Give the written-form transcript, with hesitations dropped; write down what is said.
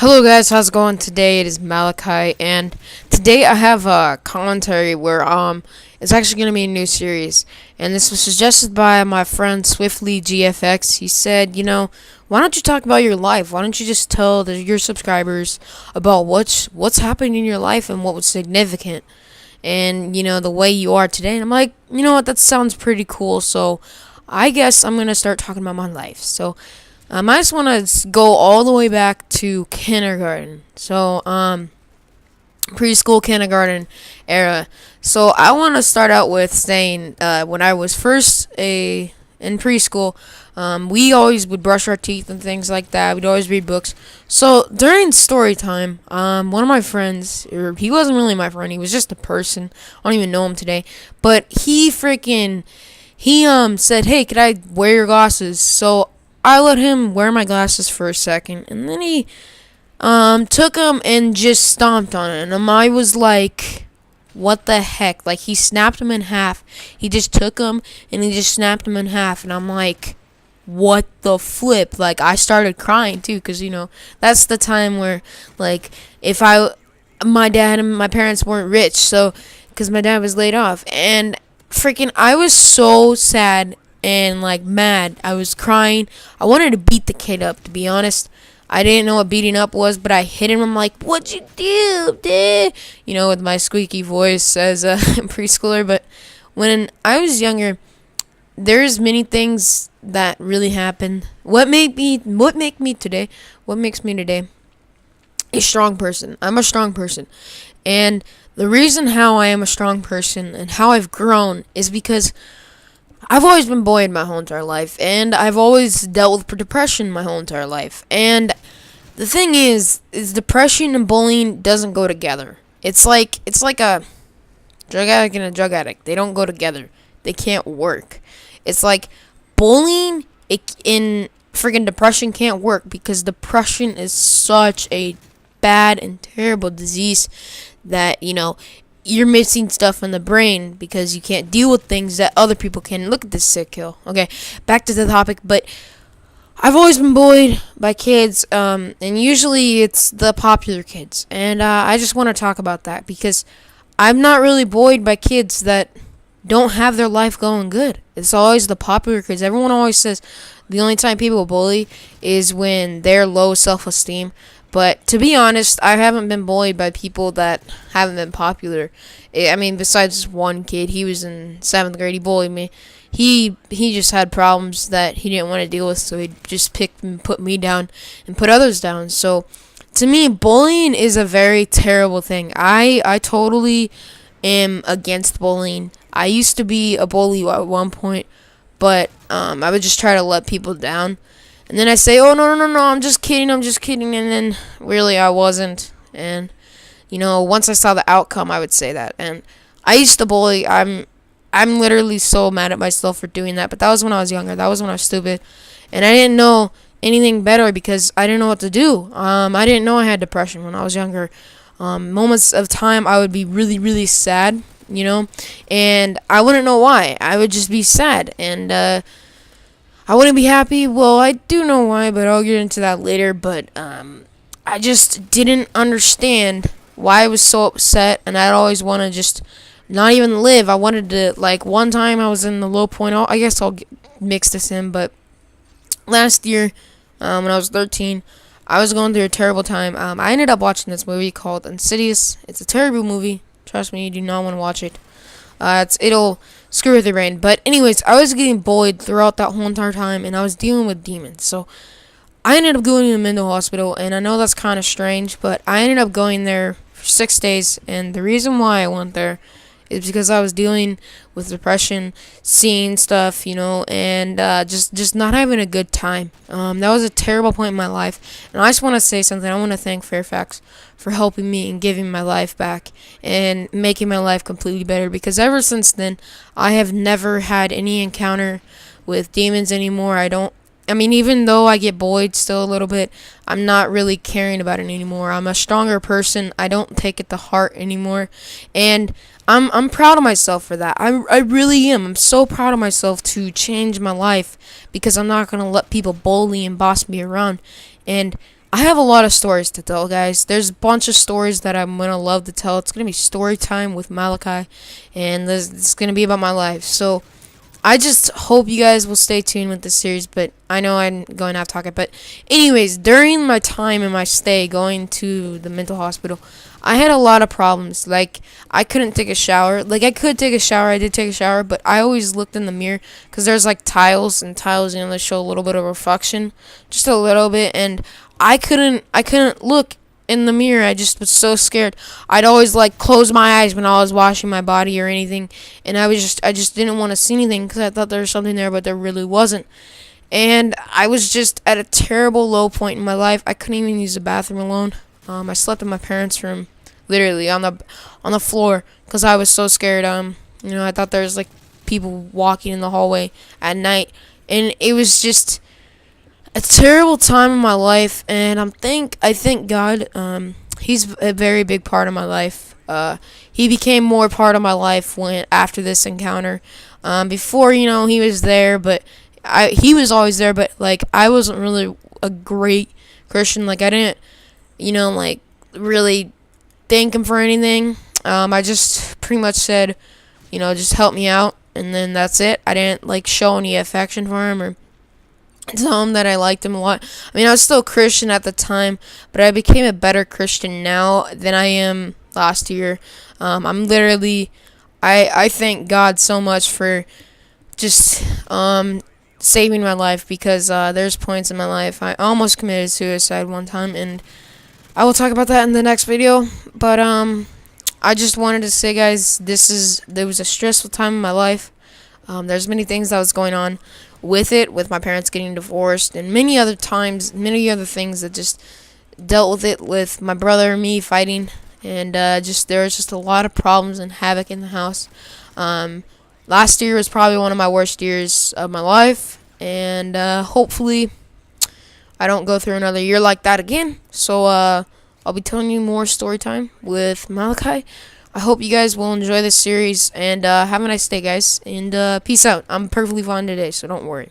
Hello guys, how's it going? Today it is Malachi, and today I have a commentary where it's actually gonna be a new series, and this was suggested by my friend Swiftly GFX. He said, why don't you talk about your life? Why don't you just tell your subscribers about what's happening in your life and what was significant, and the way you are today? And I'm like, you know what? That sounds pretty cool. So I guess I'm gonna start talking about my life. So. I just want to go all the way back to kindergarten. So, preschool, kindergarten era. So, I want to start out with saying when I was in preschool, we always would brush our teeth and things like that. We'd always read books. So, during story time, one of my friends, or he wasn't really my friend, he was just a person. I don't even know him today. But he said, hey, could I wear your glasses? So, I let him wear my glasses for a second, and then he took them and just stomped on it. And I was like, what the heck? Like, he snapped them in half. He just took them and he just snapped them in half. And I'm like, what the flip? Like, I started crying too, because, that's the time where, like, my dad and my parents weren't rich, so, because my dad was laid off. And freaking, I was so sad and like mad. I was crying. I wanted to beat the kid up, to be honest. I didn't know what beating up was, but I hit him. I'm like, what'd you do, dude? With my squeaky voice as a preschooler. But when I was younger, there's many things that really happened. What makes me today a strong person. I'm a strong person. And the reason how I am a strong person and how I've grown is because I've always been bullied my whole entire life, and I've always dealt with depression my whole entire life. And the thing is depression and bullying doesn't go together. It's like a drug addict and a drug addict. They don't go together. They can't work. It's like bullying in freaking depression can't work, because depression is such a bad and terrible disease that, you're missing stuff in the brain because you can't deal with things that other people can. Look at this sick kill. Okay, back to the topic. But I've always been bullied by kids, and usually it's the popular kids. And I just want to talk about that, because I'm not really bullied by kids that don't have their life going good. It's always the popular kids. Everyone always says the only time people bully is when they're low self-esteem. But to be honest, I haven't been bullied by people that haven't been popular. I mean, besides one kid, he was in 7th grade, he bullied me. He just had problems that he didn't want to deal with, so he just picked and put me down and put others down. So, to me, bullying is a very terrible thing. I totally am against bullying. I used to be a bully at one point, but I would just try to let people down. And then I say, oh, no, I'm just kidding. And then really I wasn't. And, once I saw the outcome, I would say that. And I used to bully. I'm literally so mad at myself for doing that. But that was when I was younger. That was when I was stupid. And I didn't know anything better because I didn't know what to do. I didn't know I had depression when I was younger. Moments of time I would be really, really sad, and I wouldn't know why. I would just be sad. And, I wouldn't be happy. Well, I do know why, but I'll get into that later. But I just didn't understand why I was so upset, and I'd always want to just not even live. I wanted to, like, one time I was in the low point. I guess I'll mix this in, but last year, when I was 13, I was going through a terrible time. I ended up watching this movie called Insidious. It's a terrible movie. Trust me, you do not want to watch it. It'll screw with your brain. But anyways, I was getting bullied throughout that whole entire time, and I was dealing with demons. So I ended up going to a mental hospital, and I know that's kind of strange, but I ended up going there for 6 days. And the reason why I went there is because I was dealing with depression, seeing stuff, and just not having a good time. That was a terrible point in my life. And I just want to say something. I want to thank Fairfax for helping me and giving my life back and making my life completely better, because ever since then, I have never had any encounter with demons anymore. Even though I get bullied still a little bit, I'm not really caring about it anymore. I'm a stronger person. I don't take it to heart anymore. And I'm proud of myself for that. I really am. I'm so proud of myself to change my life, because I'm not going to let people bully and boss me around. And I have a lot of stories to tell, guys. There's a bunch of stories that I'm gonna love to tell. It's gonna be story time with Malachi, and it's gonna be about my life. So I just hope you guys will stay tuned with this series. But I know I'm going to have to talk it. But anyways, during my time in my stay going to the mental hospital, I had a lot of problems. Like, I couldn't take a shower. Like, I could take a shower. I did take a shower, but I always looked in the mirror because there's like tiles, and tiles, they show a little bit of reflection, just a little bit, and I couldn't look in the mirror. I just was so scared. I'd always like close my eyes when I was washing my body or anything, and I just didn't want to see anything because I thought there was something there, but there really wasn't. And I was just at a terrible low point in my life. I couldn't even use the bathroom alone. I slept in my parents' room, literally on the floor, because I was so scared. I thought there was like people walking in the hallway at night, and it was just a terrible time in my life. And I thank God. He's a very big part of my life. He became more part of my life when after this encounter. Before, he was there, but he was always there. But like, I wasn't really a great Christian. Like, I didn't, like really thank him for anything. I just pretty much said, just help me out, and then that's it. I didn't like show any affection for him or tell him that I liked him a lot. I mean, I was still a Christian at the time, but I became a better Christian now than I am last year. I'm literally, I thank God so much for just saving my life, because there's points in my life I almost committed suicide one time, and I will talk about that in the next video. But I just wanted to say, guys, there was a stressful time in my life. There's many things that was going on with my parents getting divorced, and many other things that just dealt with it, with my brother and me fighting, and there was just a lot of problems and havoc in the house. Last year was probably one of my worst years of my life, and hopefully I don't go through another year like that again. So I'll be telling you more story time with Malachi. I hope you guys will enjoy this series, and have a nice day, guys, and peace out. I'm perfectly fine today, so don't worry.